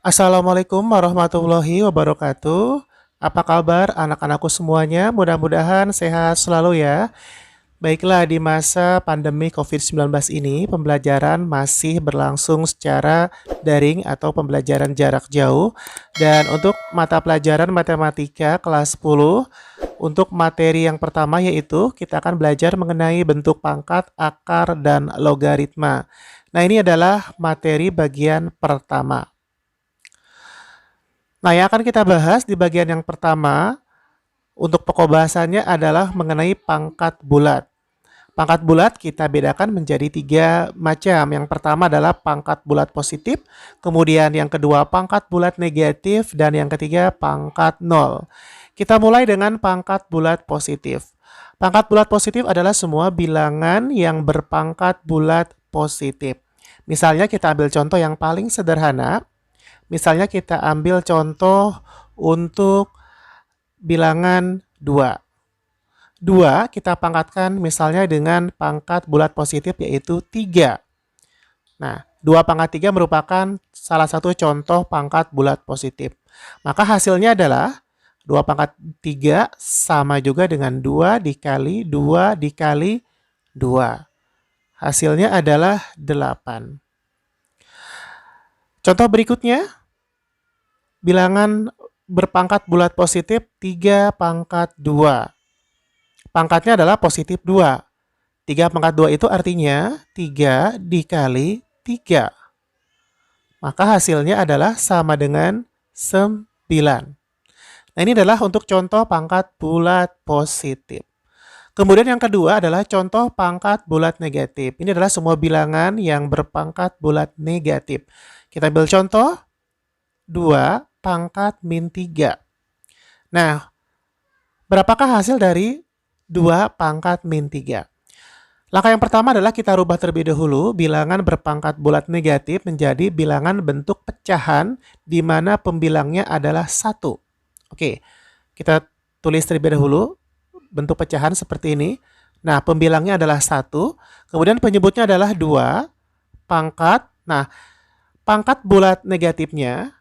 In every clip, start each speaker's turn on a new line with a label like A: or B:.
A: Assalamualaikum warahmatullahi wabarakatuh. Apa kabar anak-anakku semuanya? Mudah-mudahan sehat selalu ya. Baiklah, di masa pandemi COVID-19 ini, pembelajaran masih berlangsung secara daring atau pembelajaran jarak jauh. Dan untuk mata pelajaran matematika kelas 10, untuk materi yang pertama yaitu kita akan belajar mengenai bentuk pangkat, akar, dan logaritma. Nah, ini adalah materi bagian pertama. Nah, yang akan kita bahas di bagian yang pertama untuk pokok bahasannya adalah mengenai pangkat bulat. Pangkat bulat kita bedakan menjadi tiga macam. Yang pertama adalah pangkat bulat positif, kemudian yang kedua pangkat bulat negatif, dan yang ketiga pangkat nol. Kita mulai dengan pangkat bulat positif. Pangkat bulat positif adalah semua bilangan yang berpangkat bulat positif. Misalnya kita ambil contoh yang paling sederhana. Misalnya kita ambil contoh untuk bilangan 2. 2 kita pangkatkan misalnya dengan pangkat bulat positif yaitu 3. Nah, 2 pangkat 3 merupakan salah satu contoh pangkat bulat positif. Maka hasilnya adalah 2 pangkat 3 sama juga dengan 2 dikali 2 dikali 2. Hasilnya adalah 8. Contoh berikutnya, bilangan berpangkat bulat positif 3 pangkat 2. Pangkatnya adalah positif 2. 3 pangkat 2 itu artinya 3 dikali 3. Maka hasilnya adalah sama dengan 9. Nah, ini adalah untuk contoh pangkat bulat positif. Kemudian yang kedua adalah contoh pangkat bulat negatif. Ini adalah semua bilangan yang berpangkat bulat negatif. Kita ambil contoh 2 pangkat min 3. Nah, berapakah hasil dari 2 pangkat min 3? Langkah yang pertama adalah kita rubah terlebih dahulu bilangan berpangkat bulat negatif menjadi bilangan bentuk pecahan di mana pembilangnya adalah 1. Oke, kita tulis terlebih dahulu bentuk pecahan seperti ini. Nah, pembilangnya adalah 1, kemudian penyebutnya adalah 2 pangkat. Nah, pangkat bulat negatifnya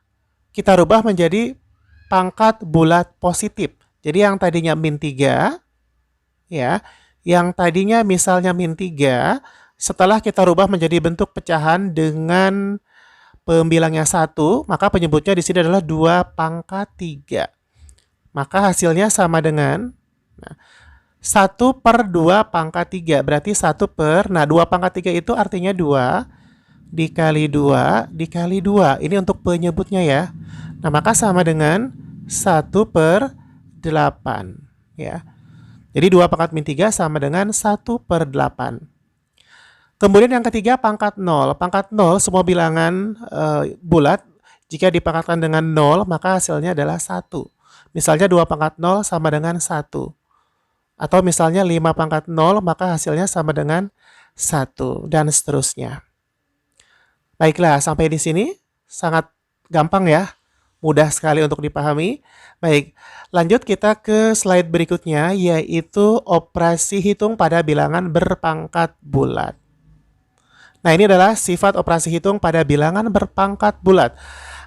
A: kita rubah menjadi pangkat bulat positif. Jadi yang tadinya min 3, ya, yang tadinya misalnya min 3, setelah kita rubah menjadi bentuk pecahan dengan pembilangnya 1, maka penyebutnya di sini adalah 2 pangkat 3. Maka hasilnya sama dengan 1 per 2 pangkat 3. Berarti 1 per, nah 2 pangkat 3 itu artinya 2 dikali 2 dikali 2. Ini untuk penyebutnya ya. Nah, maka sama dengan 1 per 8. Ya. Jadi 2 pangkat min 3 sama dengan 1 per 8. Kemudian yang ketiga pangkat 0. Pangkat 0 semua bilangan bulat jika dipangkatkan dengan 0 maka hasilnya adalah 1. Misalnya 2 pangkat 0 sama dengan 1. Atau misalnya 5 pangkat 0 maka hasilnya sama dengan 1 dan seterusnya. Baiklah, sampai di sini sangat gampang ya. Mudah sekali untuk dipahami. Baik, lanjut kita ke slide berikutnya yaitu operasi hitung pada bilangan berpangkat bulat. Nah, ini adalah sifat operasi hitung pada bilangan berpangkat bulat.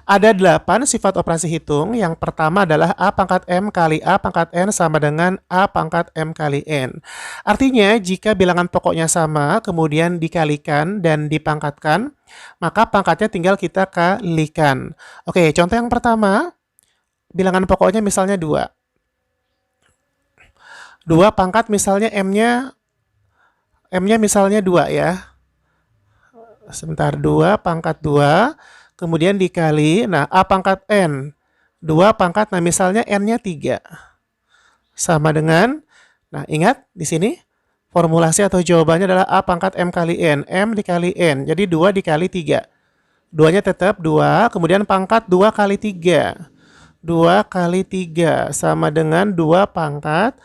A: Ada 8 sifat operasi hitung. Yang pertama adalah A pangkat M kali A pangkat N sama dengan A pangkat M kali N. Artinya, jika bilangan pokoknya sama, kemudian dikalikan dan dipangkatkan, maka pangkatnya tinggal kita kalikan. Oke, contoh yang pertama, bilangan pokoknya misalnya 2. 2 pangkat misalnya M-nya misalnya 2 ya. Sebentar, 2 pangkat 2. Kemudian dikali, nah A pangkat N. 2 pangkat, nah misalnya N-nya 3. Sama dengan, nah ingat di sini formulasi atau jawabannya adalah A pangkat M kali N. M dikali N, jadi 2 dikali 3. 2-nya tetap 2, kemudian pangkat 2 kali 3. 2 kali 3 sama dengan 2 pangkat,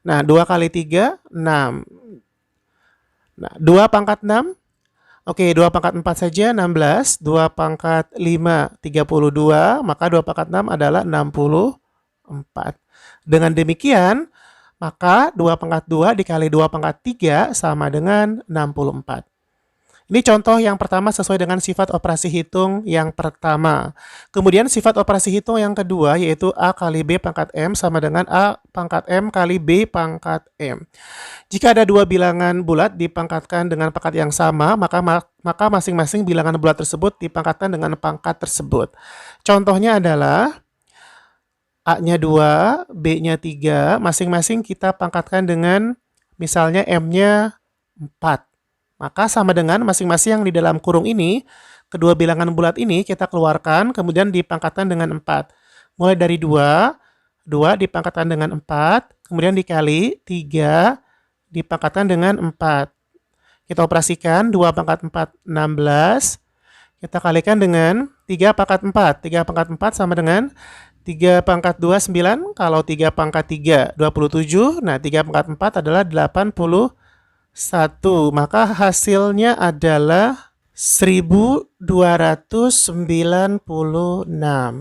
A: nah 2 kali 3, 6. Nah, 2 pangkat 6, oke, 2 pangkat 4 saja, 16. 2 pangkat 5, 32. Maka 2 pangkat 6 adalah 64. Dengan demikian, maka 2 pangkat 2 dikali 2 pangkat 3 sama dengan 64. Ini contoh yang pertama sesuai dengan sifat operasi hitung yang pertama. Kemudian sifat operasi hitung yang kedua yaitu A kali B pangkat M sama dengan A pangkat M kali B pangkat M. Jika ada dua bilangan bulat dipangkatkan dengan pangkat yang sama, maka masing-masing bilangan bulat tersebut dipangkatkan dengan pangkat tersebut. Contohnya adalah A-nya 2, B-nya 3, masing-masing kita pangkatkan dengan misalnya M-nya 4. Maka sama dengan masing-masing yang di dalam kurung ini, kedua bilangan bulat ini kita keluarkan, kemudian dipangkatkan dengan 4. Mulai dari 2 dipangkatkan dengan 4, kemudian dikali 3, dipangkatkan dengan 4. Kita operasikan 2 pangkat 4, 16. Kita kalikan dengan 3 pangkat 4. 3 pangkat 4 sama dengan 3 pangkat 2, 9. Kalau 3 pangkat 3, 27. Nah, 3 pangkat 4 adalah 81. Maka hasilnya adalah 1296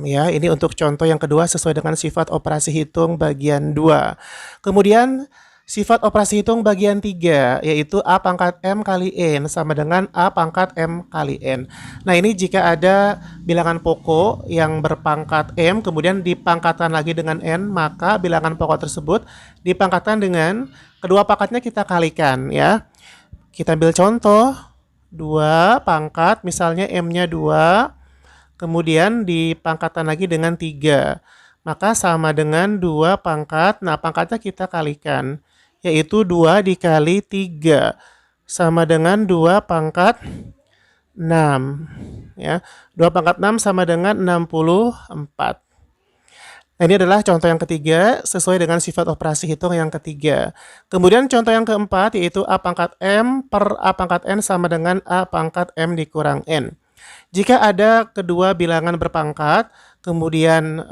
A: ya. Ini untuk contoh yang kedua sesuai dengan sifat operasi hitung bagian 2. Kemudian sifat operasi hitung bagian 3 yaitu A pangkat M kali N sama dengan A pangkat M kali N. Nah, ini jika ada bilangan pokok yang berpangkat M kemudian dipangkatkan lagi dengan N, maka bilangan pokok tersebut dipangkatkan dengan kedua pangkatnya kita kalikan ya. Kita ambil contoh 2 pangkat misalnya M-nya 2 kemudian dipangkatkan lagi dengan 3. Maka sama dengan 2 pangkat. Nah, pangkatnya kita kalikan yaitu 2 dikali 3 sama dengan 2 pangkat 6 ya. 2 pangkat 6 sama dengan 64. Nah, ini adalah contoh yang ketiga sesuai dengan sifat operasi hitung yang ketiga. Kemudian contoh yang keempat yaitu A pangkat M per A pangkat N sama dengan A pangkat M dikurang N. Jika ada kedua bilangan berpangkat, kemudian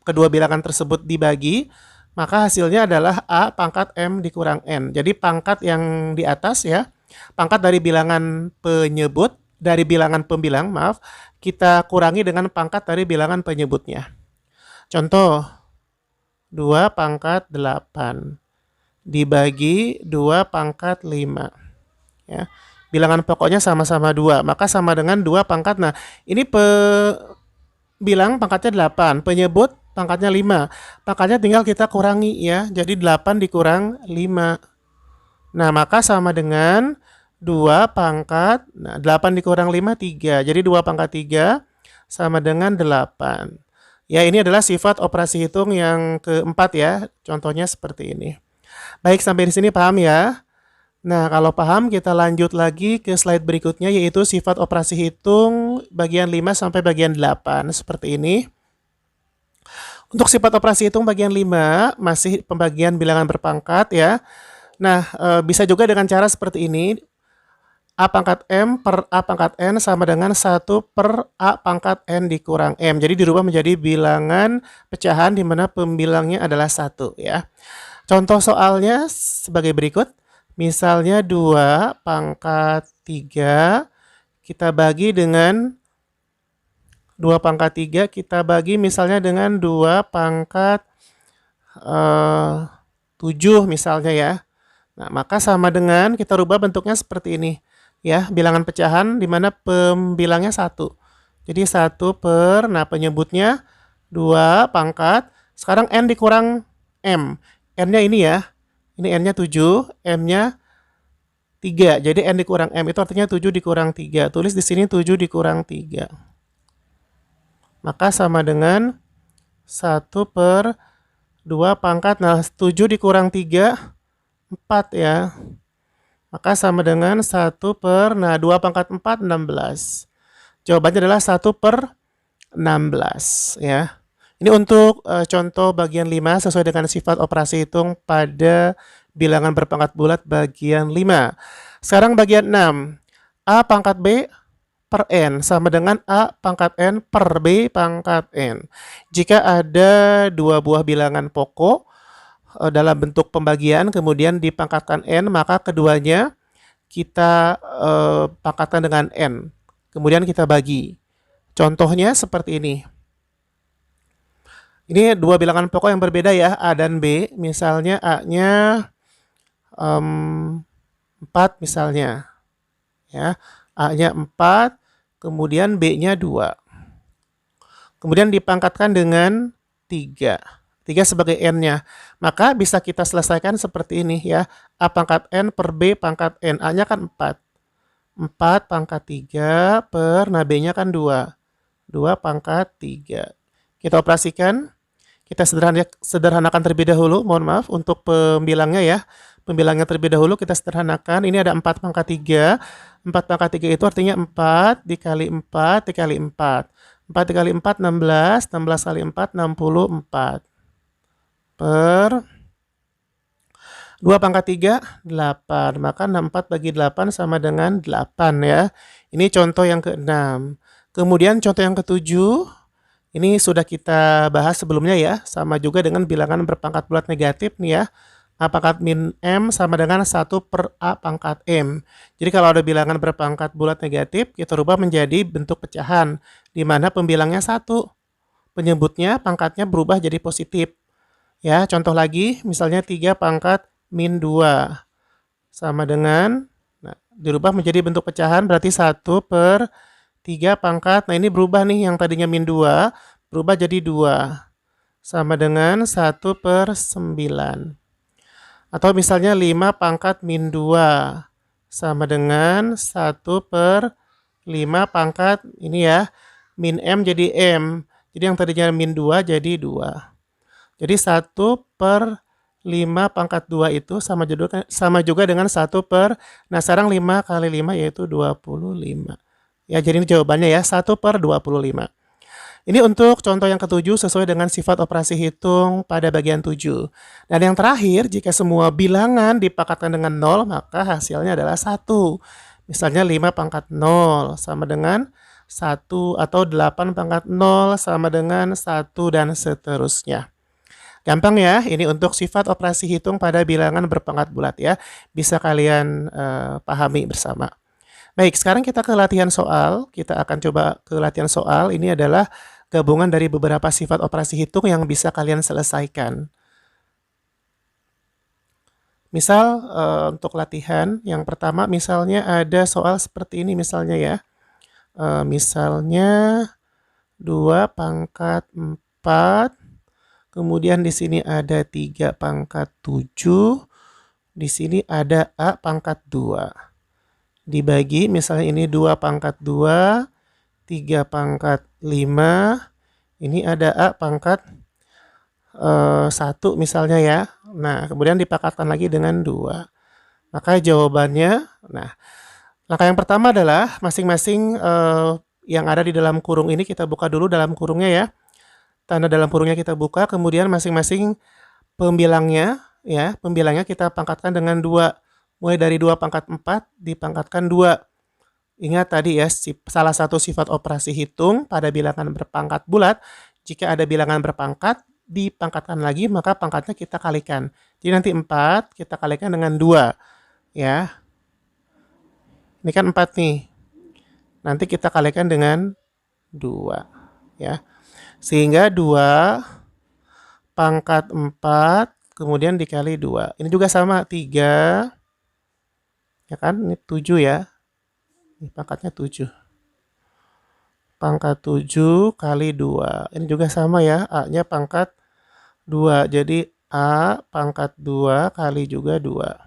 A: kedua bilangan tersebut dibagi, maka hasilnya adalah A pangkat M dikurang N. Jadi pangkat yang di atas ya, pangkat dari bilangan penyebut, dari bilangan pembilang, maaf, kita kurangi dengan pangkat dari bilangan penyebutnya. Contoh, 2 pangkat 8 dibagi 2 pangkat 5. Ya. Bilangan pokoknya sama-sama 2, maka sama dengan 2 pangkat. Nah, ini bilang pangkatnya 8, penyebut pangkatnya 5. Pangkatnya tinggal kita kurangi ya. Jadi 8 dikurang 5. Nah, maka sama dengan 2 pangkat. Nah, 8 dikurang 5, 3. Jadi 2 pangkat 3 sama dengan 8. Ya, ini adalah sifat operasi hitung yang keempat ya. Contohnya seperti ini. Baik, sampai di sini paham ya? Nah, kalau paham kita lanjut lagi ke slide berikutnya yaitu sifat operasi hitung bagian 5 sampai bagian 8 seperti ini. Untuk sifat operasi hitung bagian 5 masih pembagian bilangan berpangkat ya. Nah, bisa juga dengan cara seperti ini. A pangkat M per A pangkat N sama dengan 1 per A pangkat N dikurang M. Jadi dirubah menjadi bilangan pecahan di mana pembilangnya adalah 1 ya. Contoh soalnya sebagai berikut. Misalnya 2 pangkat 3 kita bagi dengan 2 pangkat 3 kita bagi misalnya dengan 2 pangkat 7 misalnya ya. Nah, maka sama dengan kita rubah bentuknya seperti ini. Ya, bilangan pecahan di mana pembilangnya 1. Jadi 1 per, nah penyebutnya 2 pangkat. Sekarang N dikurang M. N-nya ini ya. Ini N-nya 7, M-nya 3. Jadi N dikurang M itu artinya 7 dikurang 3. Tulis di sini 7 dikurang 3. Maka sama dengan 1 per 2 pangkat. Nah, 7 dikurang 3, 4 ya. Maka sama dengan 1 per, nah 2 pangkat 4, 16. Jawabannya adalah 1 per 16 ya. Ini untuk contoh bagian 5 sesuai dengan sifat operasi hitung pada bilangan berpangkat bulat bagian 5. Sekarang bagian 6. A pangkat B per N sama dengan A pangkat N per B pangkat N. Jika ada dua buah bilangan pokok dalam bentuk pembagian kemudian dipangkatkan N, maka keduanya kita pangkatkan dengan N. Kemudian kita bagi. Contohnya seperti ini. Ini dua bilangan pokok yang berbeda ya, A dan B. Misalnya A-nya 4 misalnya. Ya, A-nya 4, kemudian B-nya 2. Kemudian dipangkatkan dengan 3. 3 sebagai N-nya. Maka bisa kita selesaikan seperti ini ya. A pangkat N per B pangkat N. A-nya kan 4. 4 pangkat 3 per, nah B-nya kan 2. 2 pangkat 3. Kita operasikan. Kita sederhanakan terlebih dahulu. Mohon maaf untuk pembilangnya ya. Pembilangnya terlebih dahulu kita sederhanakan. Ini ada 4 pangkat 3. 4 pangkat 3 itu artinya 4 dikali 4 dikali 4. 4 dikali 4, 16. 16 kali 4, 64. Per 2 pangkat 3, 8. Maka 64 bagi 8 sama dengan 8 ya. Ini contoh yang ke-6. Kemudian contoh yang ke-7. Ini sudah kita bahas sebelumnya ya. Sama juga dengan bilangan berpangkat bulat negatif nih ya. A pangkat min M sama dengan 1 per A pangkat M. Jadi kalau ada bilangan berpangkat bulat negatif, kita rubah menjadi bentuk pecahan. Di mana pembilangnya 1. Penyebutnya, pangkatnya berubah jadi positif. Ya, contoh lagi, misalnya 3 pangkat min 2. Sama dengan, nah, dirubah menjadi bentuk pecahan, berarti 1 per 3 pangkat, nah ini berubah nih, yang tadinya min 2, berubah jadi 2. Sama dengan 1 per 9. Atau misalnya 5 pangkat min 2 sama dengan 1 per 5 pangkat ini ya, min M jadi M. Jadi yang tadinya min 2 jadi 2. Jadi 1 per 5 pangkat 2 itu sama juga dengan 1 per, nah sekarang 5 kali 5 yaitu 25. Ya, jadi ini jawabannya ya, 1 per 25. Ini untuk contoh yang ke-7 sesuai dengan sifat operasi hitung pada bagian 7. Dan yang terakhir, jika semua bilangan dipangkatkan dengan 0, maka hasilnya adalah 1. Misalnya 5 pangkat 0 sama dengan 1, atau 8 pangkat 0 sama dengan 1, dan seterusnya. Gampang ya, ini untuk sifat operasi hitung pada bilangan berpangkat bulat ya. Bisa kalian pahami bersama. Baik, sekarang kita ke latihan soal. Kita akan coba ke latihan soal. Ini adalah gabungan dari beberapa sifat operasi hitung yang bisa kalian selesaikan. Misal untuk latihan yang pertama, misalnya ada soal seperti ini misalnya ya. Misalnya 2 pangkat 4, kemudian di sini ada 3 pangkat 7, di sini ada A pangkat 2. Dibagi, misalnya ini 2 pangkat 2, 3 pangkat 5, ini ada A pangkat 1 misalnya ya. Nah, kemudian dipangkatkan lagi dengan 2. Maka jawabannya, nah, langkah yang pertama adalah masing-masing yang ada di dalam kurung ini kita buka dulu dalam kurungnya ya. Tanda dalam kurungnya kita buka, kemudian masing-masing pembilangnya ya, pembilangnya kita pangkatkan dengan 2. Mulai dari 2 pangkat 4 dipangkatkan 2. Ingat tadi ya, salah satu sifat operasi hitung pada bilangan berpangkat bulat, jika ada bilangan berpangkat, dipangkatkan lagi, maka pangkatnya kita kalikan. Jadi nanti 4 kita kalikan dengan 2. Ya. Ini kan 4 nih. Nanti kita kalikan dengan 2. Ya. Sehingga 2 pangkat 4, kemudian dikali 2. Ini juga sama, 3. Ya kan, ini 7 ya. Ini pangkatnya 7. Pangkat 7 kali 2. Ini juga sama ya, A-nya pangkat 2. Jadi A pangkat 2 kali juga 2.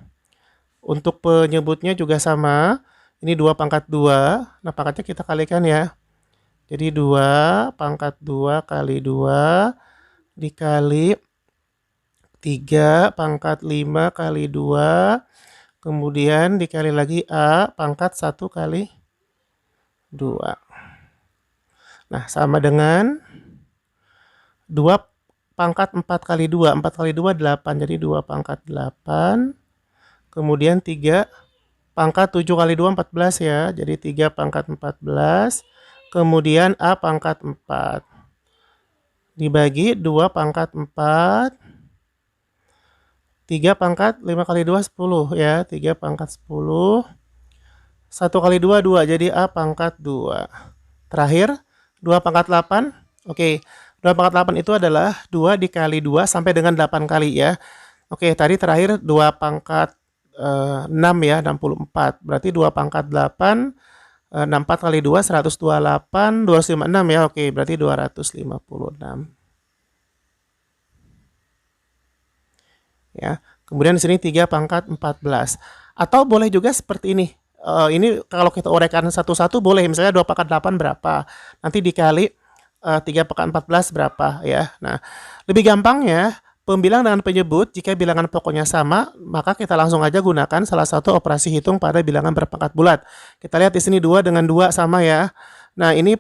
A: Untuk penyebutnya juga sama. Ini 2 pangkat 2. Nah, pangkatnya kita kalikan ya. Jadi 2 pangkat 2 kali 2 dikali 3 pangkat 5 kali 2. Kemudian dikali lagi A pangkat 1 kali 2. Nah, sama dengan 2 pangkat 4 kali 2. 4 kali 2, 8. Jadi 2 pangkat 8. Kemudian 3 pangkat 7 kali 2, 14 ya. Jadi 3 pangkat 14. Kemudian A pangkat 4. Dibagi 2 pangkat 4. 3 pangkat 5 kali 2, 10 ya. 3 pangkat 10. 1 kali 2, 2. Jadi A pangkat 2. Terakhir, 2 pangkat 8. Oke, 2 pangkat 8 itu adalah 2 dikali 2 sampai dengan 8 kali ya. Oke, tadi terakhir 2 pangkat 6 ya, 64. Berarti 2 pangkat 8, 64 kali 2, 128, 256 ya. Oke, berarti 256. Ya. Kemudian di sini 3 pangkat 14. Atau boleh juga seperti ini. Ini kalau kita uraikan satu-satu boleh. Misalnya 2 pangkat 8 berapa? Nanti dikali 3 pangkat 14 berapa ya. Nah, lebih gampangnya pembilang dengan penyebut jika bilangan pokoknya sama, maka kita langsung aja gunakan salah satu operasi hitung pada bilangan berpangkat bulat. Kita lihat di sini 2 dengan 2 sama ya. Nah, ini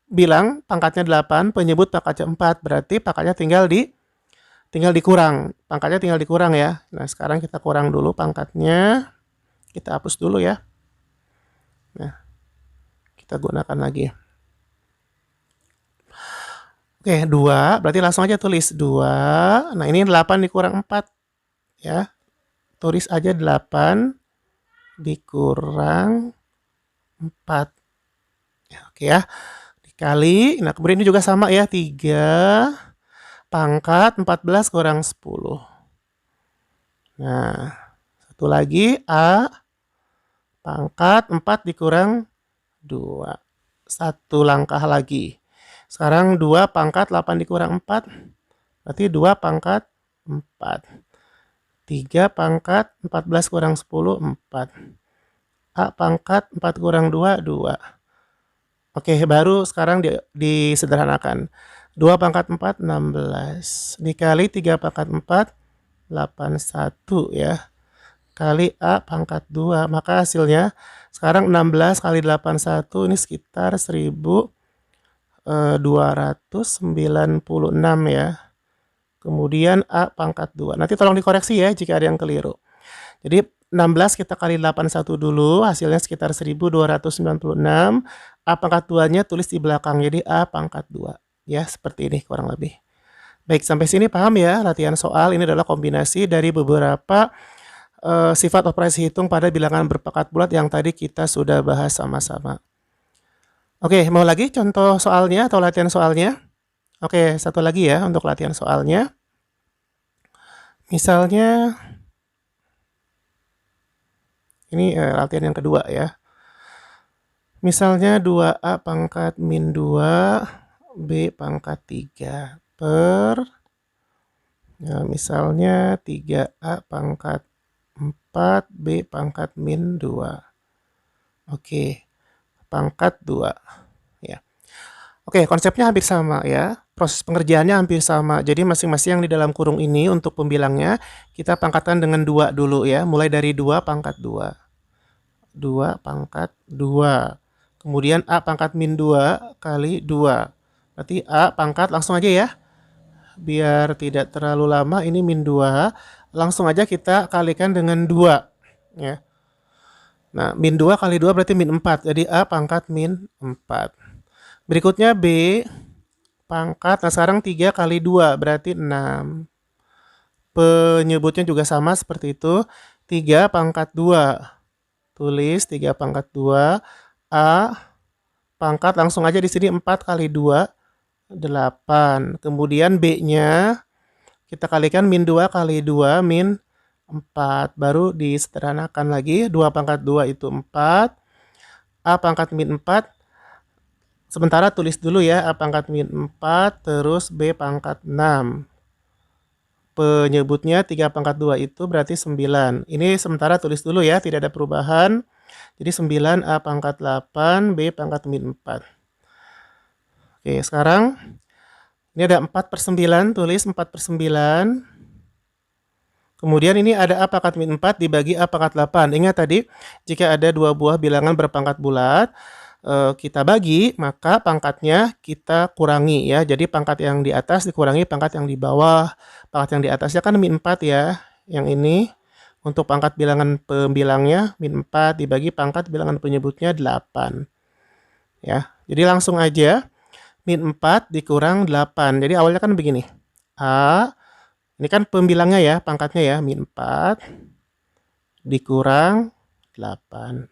A: bilang pangkatnya 8, penyebut pangkatnya 4, berarti pangkatnya tinggal dikurang. Pangkatnya tinggal dikurang ya. Nah, sekarang kita kurang dulu pangkatnya. Kita hapus dulu ya. Nah, kita gunakan lagi. Oke, 2. Berarti langsung aja tulis 2. Nah, ini 8 dikurang 4. Ya. Tulis aja 8 dikurang 4. Ya, oke ya. Dikali. Nah, kemudian ini juga sama ya. 3 pangkat 14 kurang 10. Nah, satu lagi A pangkat 4 dikurang 2. Satu langkah lagi. Sekarang 2 pangkat 8 dikurang 4. Berarti 2 pangkat 4. 3 pangkat 14 kurang 10, 4. A pangkat 4 kurang 2, 2. Oke, baru sekarang disederhanakan. 2 pangkat 4, 16. Dikali 3 pangkat 4, 81 ya. Kali A pangkat 2. Maka hasilnya sekarang 16 kali 81 ini sekitar 1296 ya. Kemudian A pangkat 2. Nanti tolong dikoreksi ya jika ada yang keliru. Jadi 16 kita kali 81 dulu, hasilnya sekitar 1296. A pangkat 2-nya tulis di belakang, jadi A pangkat 2. Ya, seperti ini kurang lebih. Baik, sampai sini paham ya latihan soal. Ini adalah kombinasi dari beberapa sifat operasi hitung pada bilangan berpangkat bulat yang tadi kita sudah bahas sama-sama. Oke, mau lagi contoh soalnya atau latihan soalnya? Oke, satu lagi ya untuk latihan soalnya. Misalnya, ini latihan yang kedua ya. Misalnya 2A pangkat min 2, B pangkat 3 per, ya, misalnya 3A pangkat 4, B pangkat min 2. Oke, pangkat 2. Ya. Oke, konsepnya hampir sama ya. Proses pengerjaannya hampir sama. Jadi masing-masing yang di dalam kurung ini untuk pembilangnya kita pangkatkan dengan 2 dulu ya. Mulai dari 2 pangkat 2. 2 pangkat 2. Kemudian A pangkat min 2 kali 2. Berarti A pangkat langsung aja ya. Biar tidak terlalu lama, ini min 2. Langsung aja kita kalikan dengan 2. Ya. Nah, min 2 kali 2 berarti min 4. Jadi A pangkat min 4. Berikutnya B pangkat, nah sekarang 3 kali 2 berarti 6. Penyebutnya juga sama seperti itu. 3 pangkat 2. Tulis 3 pangkat 2. A pangkat langsung aja di sini 4 kali 2, 8. Kemudian B-nya kita kalikan min 2 kali 2, min 4. Baru disederhanakan lagi. 2 pangkat 2 itu 4. A pangkat min 4. Sementara tulis dulu ya, A pangkat min 4, terus B pangkat 6. Penyebutnya 3 pangkat 2 itu berarti 9. Ini sementara tulis dulu ya, tidak ada perubahan. Jadi 9 A pangkat 8, B pangkat min 4. Oke, sekarang ini ada 4/9, tulis 4/9. Kemudian ini ada A pangkat min 4 dibagi A pangkat 8. Ingat tadi, jika ada dua buah bilangan berpangkat bulat, kita bagi, maka pangkatnya kita kurangi ya. Jadi pangkat yang di atas dikurangi pangkat yang di bawah. Pangkat yang di atasnya kan min 4 ya. Yang ini untuk pangkat bilangan pembilangnya min 4 dibagi pangkat bilangan penyebutnya 8. Ya. Jadi langsung aja min 4 dikurang 8. Jadi awalnya kan begini. A, ini kan pembilangnya ya, pangkatnya ya, min 4 dikurang 8.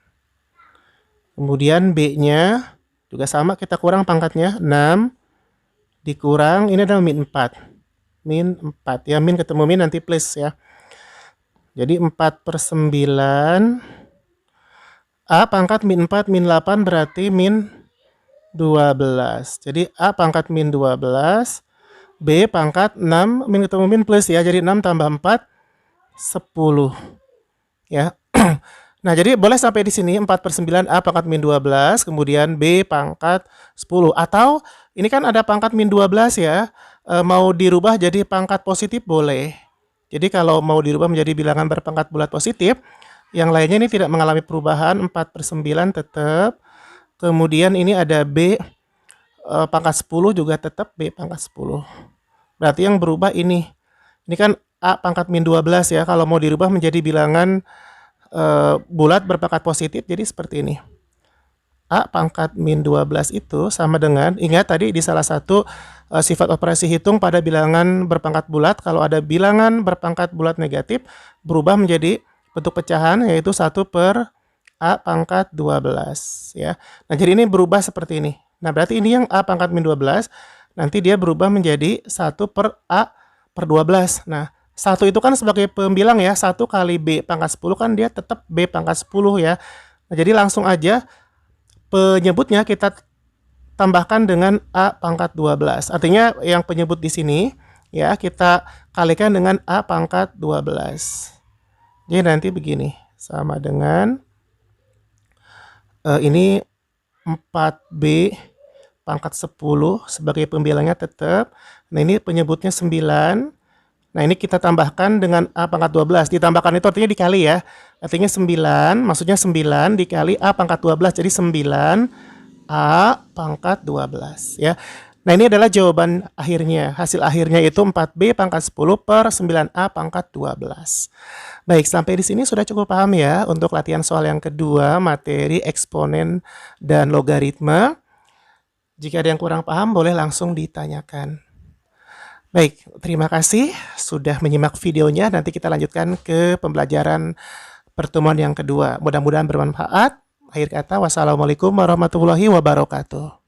A: Kemudian B-nya juga sama, kita kurang pangkatnya, 6 dikurang, ini adalah min 4. Min 4, ya min ketemu min nanti plus ya. Jadi 4/9. A pangkat min 4 min 8 berarti min 12. Jadi A pangkat min 12. B pangkat 6 min ketemu min plus ya. Jadi 6 tambah 4 10. Ya. Nah, jadi boleh sampai di sini 4/9 A pangkat min 12, kemudian B pangkat 10. Atau ini kan ada pangkat min 12 ya. Mau dirubah jadi pangkat positif boleh. Jadi kalau mau dirubah menjadi bilangan berpangkat bulat positif, yang lainnya ini tidak mengalami perubahan, 4/9 tetap. Kemudian ini ada B pangkat 10 juga tetap B pangkat 10. Berarti yang berubah ini. Ini kan A pangkat min 12 ya. Kalau mau dirubah menjadi bilangan bulat berpangkat positif, jadi seperti ini. A pangkat min 12 itu sama dengan, ingat tadi di salah satu sifat operasi hitung pada bilangan berpangkat bulat, kalau ada bilangan berpangkat bulat negatif, berubah menjadi bentuk pecahan, yaitu 1 per A pangkat 12. Ya. Nah, jadi ini berubah seperti ini. Nah, berarti ini yang A pangkat min 12, nanti dia berubah menjadi 1 per A per 12. Nah, 1 itu kan sebagai pembilang ya, 1 kali B pangkat 10 kan dia tetap B pangkat 10 ya. Nah, jadi langsung aja penyebutnya kita tambahkan dengan A pangkat 12. Artinya yang penyebut di sini ya kita kalikan dengan A pangkat 12. Jadi nanti begini, sama dengan ini 4B pangkat 10 sebagai pembilangnya tetap. Nah, ini penyebutnya 9. Nah, ini kita tambahkan dengan A pangkat 12. Ditambahkan itu artinya dikali ya. Artinya 9, maksudnya 9 dikali A pangkat 12. Jadi 9 A pangkat 12 ya. Nah, ini adalah jawaban akhirnya. Hasil akhirnya itu 4B pangkat 10 per 9A pangkat 12. Baik, sampai di sini sudah cukup paham ya untuk latihan soal yang kedua, materi eksponen dan logaritma. Jika ada yang kurang paham, boleh langsung ditanyakan. Baik, terima kasih sudah menyimak videonya. Nanti kita lanjutkan ke pembelajaran pertemuan yang kedua. Mudah-mudahan bermanfaat. Akhir kata, wassalamualaikum warahmatullahi wabarakatuh.